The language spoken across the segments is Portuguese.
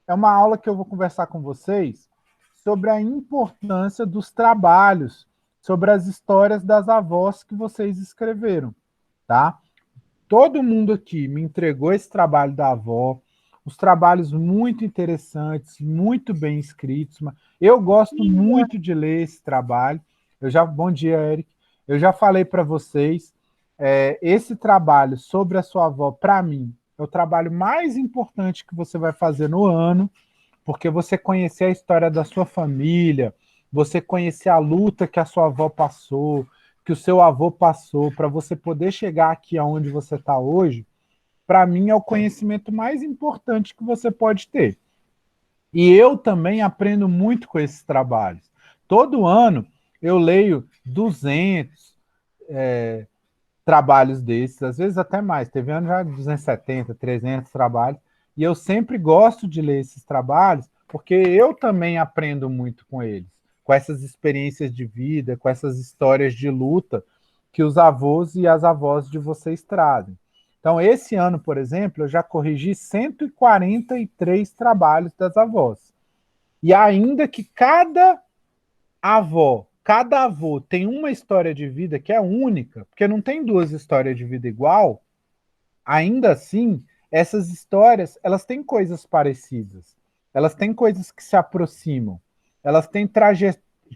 é uma aula que eu vou conversar com vocês sobre a importância dos trabalhos, sobre as histórias das avós que vocês escreveram, tá? Todo mundo aqui me entregou esse trabalho da avó, os trabalhos muito interessantes, muito bem escritos. Eu gosto muito de ler esse trabalho. Bom dia, Eric. Eu já falei para vocês, esse trabalho sobre a sua avó, para mim, é o trabalho mais importante que você vai fazer no ano, porque você conhecer a história da sua família, você conhecer a luta que a sua avó passou, que o seu avô passou, para você poder chegar aqui aonde você está hoje, para mim é o conhecimento mais importante que você pode ter. E eu também aprendo muito com esses trabalhos. Todo ano eu leio 200 trabalhos desses, às vezes até mais. Teve ano já 270, 300 trabalhos. E eu sempre gosto de ler esses trabalhos, porque eu também aprendo muito com eles, com essas experiências de vida, com essas histórias de luta que os avós e as avós de vocês trazem. Então, esse ano, por exemplo, eu já corrigi 143 trabalhos das avós. E ainda que cada avô tem uma história de vida que é única, porque não tem duas histórias de vida igual, ainda assim, essas histórias, elas têm coisas parecidas. Elas têm coisas que se aproximam. Elas têm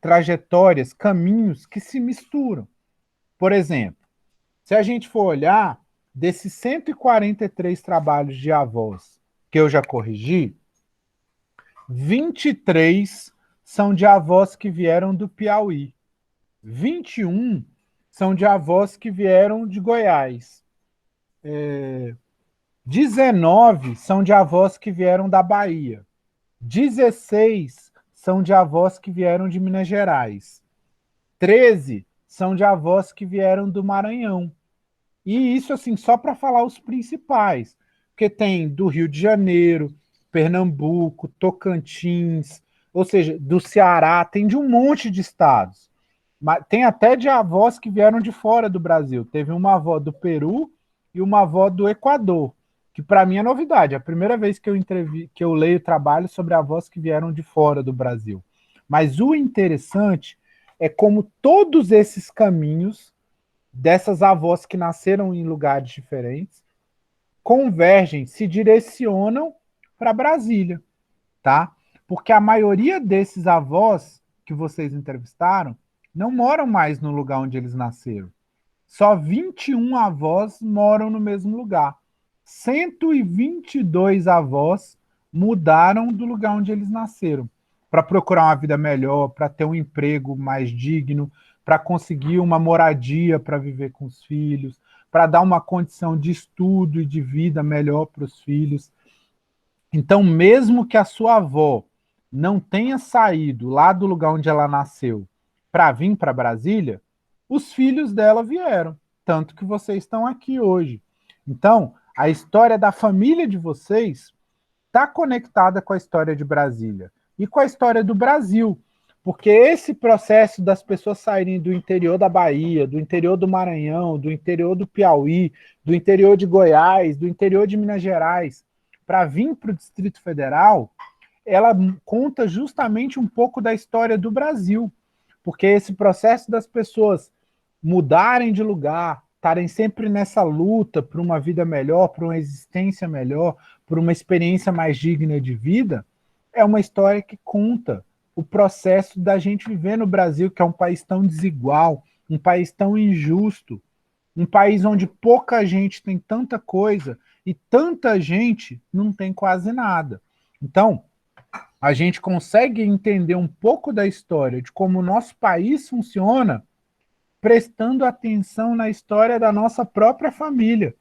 trajetórias, caminhos que se misturam. Por exemplo, se a gente for olhar desses 143 trabalhos de avós que eu já corrigi, 23 são de avós que vieram do Piauí. 21 são de avós que vieram de Goiás. 19 são de avós que vieram da Bahia. 16 são de avós que vieram de Minas Gerais. 13 são de avós que vieram do Maranhão. E isso, assim, só para falar os principais. Porque tem do Rio de Janeiro, Pernambuco, Tocantins, ou seja, do Ceará, tem de um monte de estados. Tem até de avós que vieram de fora do Brasil. Teve uma avó do Peru e uma avó do Equador, que para mim é novidade. É a primeira vez que eu leio trabalho sobre avós que vieram de fora do Brasil. Mas o interessante é como todos esses caminhos dessas avós que nasceram em lugares diferentes convergem, se direcionam para Brasília, tá? Porque a maioria desses avós que vocês entrevistaram não moram mais no lugar onde eles nasceram. Só 21 avós moram no mesmo lugar. 122 avós mudaram do lugar onde eles nasceram para procurar uma vida melhor, para ter um emprego mais digno, para conseguir uma moradia para viver com os filhos, para dar uma condição de estudo e de vida melhor para os filhos. Então, mesmo que a sua avó não tenha saído lá do lugar onde ela nasceu para vir para Brasília, os filhos dela vieram, tanto que vocês estão aqui hoje. Então, a história da família de vocês está conectada com a história de Brasília e com a história do Brasil, porque esse processo das pessoas saírem do interior da Bahia, do interior do Maranhão, do interior do Piauí, do interior de Goiás, do interior de Minas Gerais, para vir para o Distrito Federal, ela conta justamente um pouco da história do Brasil, porque esse processo das pessoas mudarem de lugar, estarem sempre nessa luta por uma vida melhor, por uma existência melhor, por uma experiência mais digna de vida, é uma história que conta o processo da gente viver no Brasil, que é um país tão desigual, um país tão injusto, um país onde pouca gente tem tanta coisa e tanta gente não tem quase nada. Então, a gente consegue entender um pouco da história de como o nosso país funciona prestando atenção na história da nossa própria família,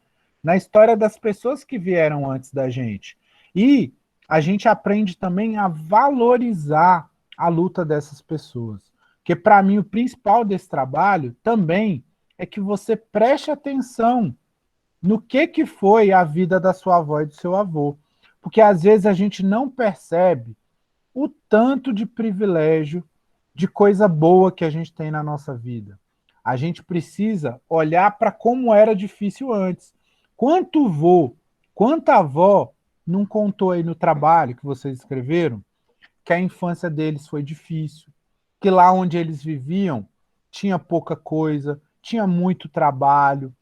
na história das pessoas que vieram antes da gente. E a gente aprende também a valorizar a luta dessas pessoas. Porque, para mim, o principal desse trabalho também é que você preste atenção no que foi a vida da sua avó e do seu avô. Porque, às vezes, a gente não percebe o tanto de privilégio, de coisa boa que a gente tem na nossa vida. A gente precisa olhar para como era difícil antes. Quanto vô, quanta avó não contou aí no trabalho que vocês escreveram que a infância deles foi difícil, que lá onde eles viviam tinha pouca coisa, tinha muito trabalho,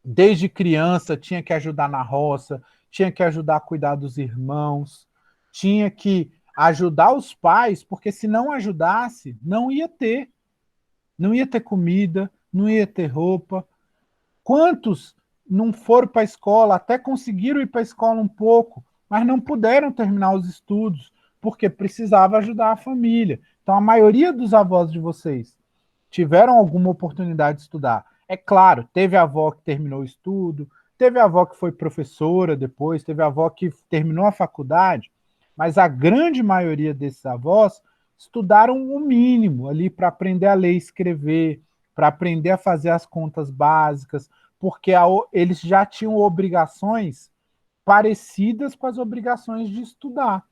desde criança tinha que ajudar na roça, tinha que ajudar a cuidar dos irmãos, tinha que ajudar os pais, porque se não ajudasse, não ia ter comida, não ia ter roupa. Quantos não foram para a escola, até conseguiram ir para a escola um pouco, mas não puderam terminar os estudos, porque precisava ajudar a família. Então, a maioria dos avós de vocês tiveram alguma oportunidade de estudar. É claro, teve a avó que terminou o estudo, teve a avó que foi professora depois, teve a avó que terminou a faculdade, mas a grande maioria desses avós estudaram o mínimo ali para aprender a ler e escrever, para aprender a fazer as contas básicas, porque eles já tinham obrigações parecidas com as obrigações de estudar.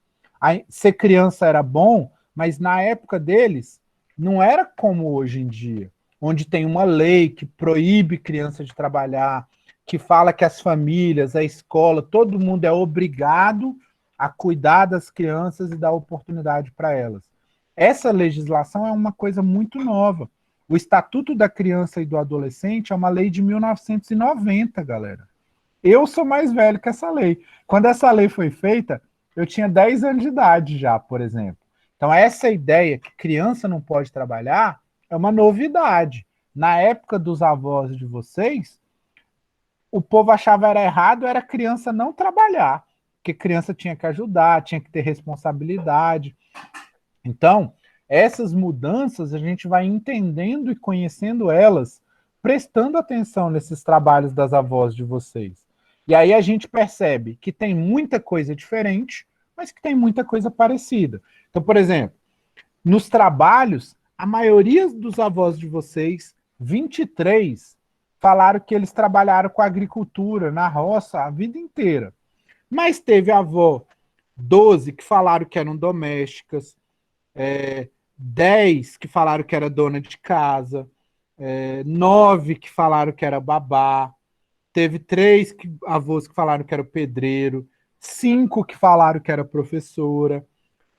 Ser criança era bom, mas na época deles não era como hoje em dia, onde tem uma lei que proíbe criança de trabalhar, que fala que as famílias, a escola, todo mundo é obrigado a cuidar das crianças e dar oportunidade para elas. Essa legislação é uma coisa muito nova. O Estatuto da Criança e do Adolescente é uma lei de 1990, galera. Eu sou mais velho que essa lei. Quando essa lei foi feita, eu tinha 10 anos de idade já, por exemplo. Então, essa ideia que criança não pode trabalhar é uma novidade. Na época dos avós de vocês, o povo achava era errado, era criança não trabalhar, porque criança tinha que ajudar, tinha que ter responsabilidade. Então, essas mudanças a gente vai entendendo e conhecendo elas, prestando atenção nesses trabalhos das avós de vocês. E aí a gente percebe que tem muita coisa diferente, mas que tem muita coisa parecida. Então, por exemplo, nos trabalhos, a maioria dos avós de vocês, 23, falaram que eles trabalharam com agricultura na roça a vida inteira. Mas teve a avó 12 que falaram que eram domésticas, 10 que falaram que era dona de casa, 9 que falaram que era babá, teve 3 avós que falaram que era pedreiro, 5 que falaram que era professora,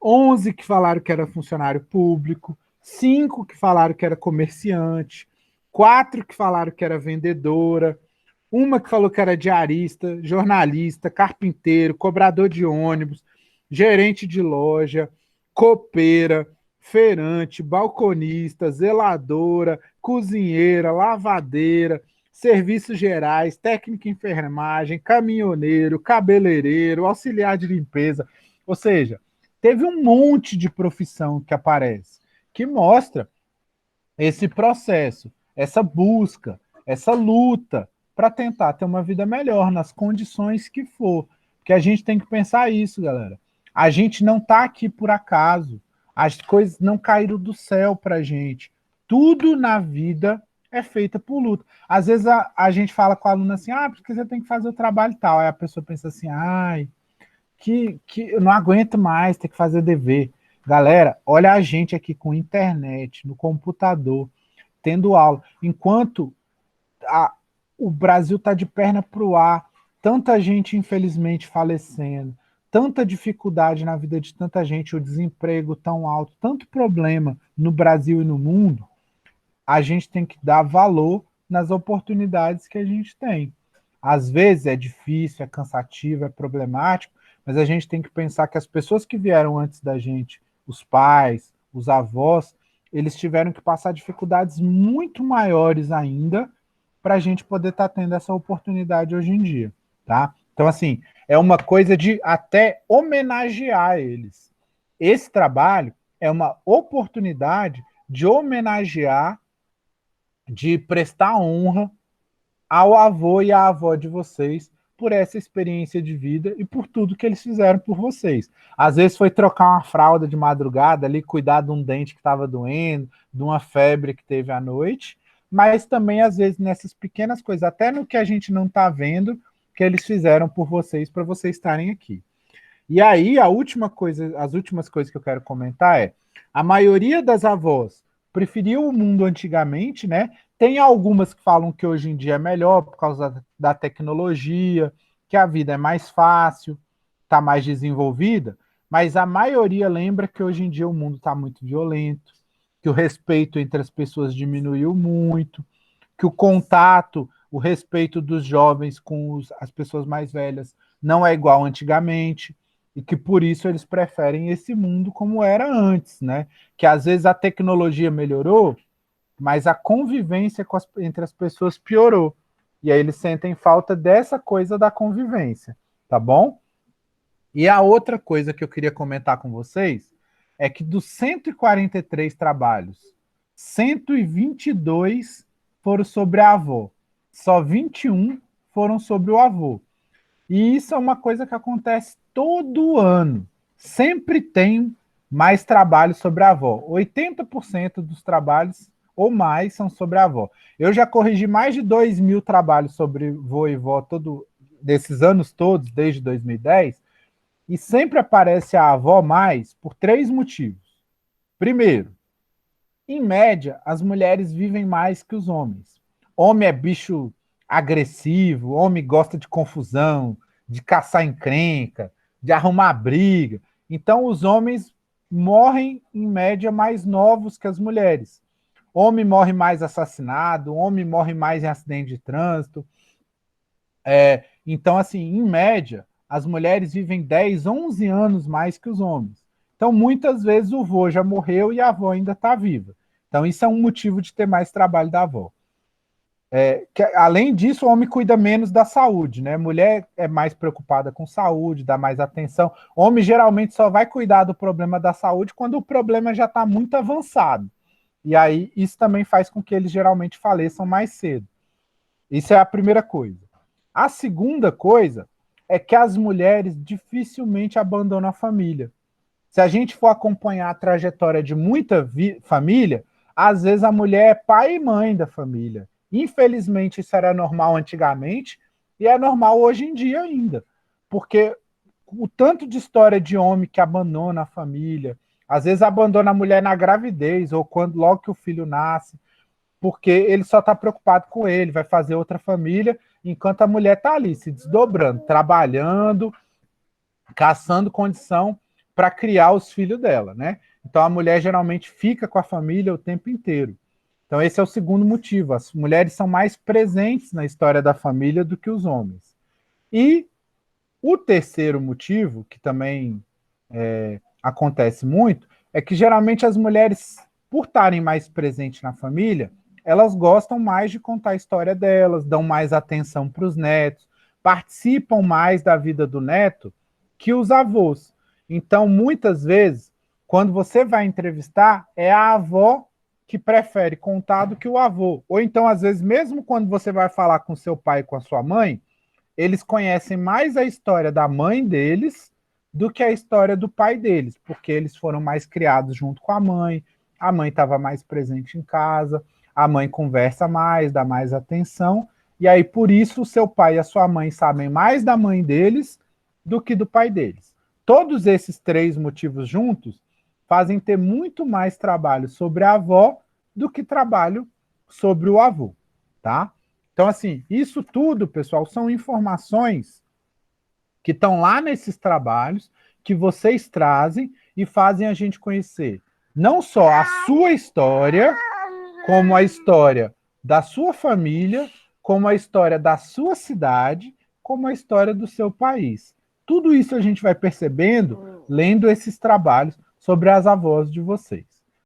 11 que falaram que era funcionário público, 5 que falaram que era comerciante, 4 que falaram que era vendedora, uma que falou que era diarista, jornalista, carpinteiro, cobrador de ônibus, gerente de loja, copeira, feirante, balconista, zeladora, cozinheira, lavadeira, serviços gerais, técnico em enfermagem, caminhoneiro, cabeleireiro, auxiliar de limpeza. Ou seja, teve um monte de profissão que aparece, que mostra esse processo, essa busca, essa luta para tentar ter uma vida melhor nas condições que for. Porque a gente tem que pensar isso, galera. A gente não está aqui por acaso. As coisas não caíram do céu para a gente. Tudo na vida é feita por luta. Às vezes a gente fala com a aluna assim, porque você tem que fazer o trabalho e tal. Aí a pessoa pensa assim, que eu não aguento mais ter que fazer dever. Galera, olha a gente aqui com internet, no computador, tendo aula. Enquanto a, o Brasil está de perna para o ar, tanta gente, infelizmente, falecendo, tanta dificuldade na vida de tanta gente, o desemprego tão alto, tanto problema no Brasil e no mundo, a gente tem que dar valor nas oportunidades que a gente tem. Às vezes é difícil, é cansativo, é problemático, mas a gente tem que pensar que as pessoas que vieram antes da gente, os pais, os avós, eles tiveram que passar dificuldades muito maiores ainda para a gente poder estar tendo essa oportunidade hoje em dia, tá? Então, assim, é uma coisa de até homenagear eles. Esse trabalho é uma oportunidade de homenagear, de prestar honra ao avô e à avó de vocês por essa experiência de vida e por tudo que eles fizeram por vocês. Às vezes foi trocar uma fralda de madrugada ali, cuidar de um dente que estava doendo, de uma febre que teve à noite, mas também às vezes nessas pequenas coisas, até no que a gente não está vendo, que eles fizeram por vocês para vocês estarem aqui. E aí a última coisa, as últimas coisas que eu quero comentar é: a maioria das avós preferiu o mundo antigamente, né? Tem algumas que falam que hoje em dia é melhor por causa da tecnologia, que a vida é mais fácil. está mais desenvolvida, mas a maioria lembra que hoje em dia o mundo está muito violento, que o respeito entre as pessoas diminuiu muito, que o contato, o respeito dos jovens com as pessoas mais velhas não é igual antigamente, e que por isso eles preferem esse mundo como era antes, né? Que às vezes a tecnologia melhorou, mas a convivência entre as pessoas piorou. E aí eles sentem falta dessa coisa da convivência, tá bom? E a outra coisa que eu queria comentar com vocês é que dos 143 trabalhos, 122 foram sobre a avó, só 21 foram sobre o avô. E isso é uma coisa que acontece todo ano. Sempre tem mais trabalho sobre a avó. 80% dos trabalhos ou mais são sobre a avó. Eu já corrigi mais de 2.000 trabalhos sobre vô e vó desses anos todos, desde 2010, e sempre aparece a avó mais por 3 motivos. Primeiro, em média, as mulheres vivem mais que os homens. Homem é bicho agressivo, homem gosta de confusão, de caçar encrenca, de arrumar briga. Então, os homens morrem, em média, mais novos que as mulheres. Homem morre mais assassinado, homem morre mais em acidente de trânsito. Então, assim, em média, as mulheres vivem 10, 11 anos mais que os homens. Então, muitas vezes o vô já morreu e a avó ainda está viva. Então, isso é um motivo de ter mais trabalho da avó. Além disso, o homem cuida menos da saúde, né? Mulher é mais preocupada com saúde, dá mais atenção. O homem geralmente só vai cuidar do problema da saúde quando o problema já está muito avançado. E aí, isso também faz com que eles geralmente faleçam mais cedo. Isso é a primeira coisa. A segunda coisa é que as mulheres dificilmente abandonam a família. Se a gente for acompanhar a trajetória de muita família, às vezes a mulher é pai e mãe da família. Infelizmente, isso era normal antigamente e é normal hoje em dia ainda. Porque o tanto de história de homem que abandona a família, às vezes abandona a mulher na gravidez ou quando logo que o filho nasce, porque ele só está preocupado com ele, vai fazer outra família, enquanto a mulher está ali se desdobrando, trabalhando, caçando condição para criar os filhos dela, né? Então a mulher geralmente fica com a família o tempo inteiro. Então esse é o segundo motivo. As mulheres são mais presentes na história da família do que os homens. E o terceiro motivo, que também acontece muito, é que geralmente as mulheres, por estarem mais presentes na família, elas gostam mais de contar a história delas, dão mais atenção para os netos, participam mais da vida do neto que os avós. Então, muitas vezes, quando você vai entrevistar, é a avó que prefere contar do que o avô. Ou então, às vezes, mesmo quando você vai falar com seu pai e com a sua mãe, eles conhecem mais a história da mãe deles do que a história do pai deles, porque eles foram mais criados junto com a mãe estava mais presente em casa, a mãe conversa mais, dá mais atenção, e aí por isso o seu pai e a sua mãe sabem mais da mãe deles do que do pai deles. Todos esses 3 motivos juntos fazem ter muito mais trabalho sobre a avó do que trabalho sobre o avô, tá? Então, assim, isso tudo, pessoal, são informações que estão lá nesses trabalhos que vocês trazem e fazem a gente conhecer não só a sua história, como a história da sua família, como a história da sua cidade, como a história do seu país. Tudo isso a gente vai percebendo lendo esses trabalhos sobre as avós de vocês.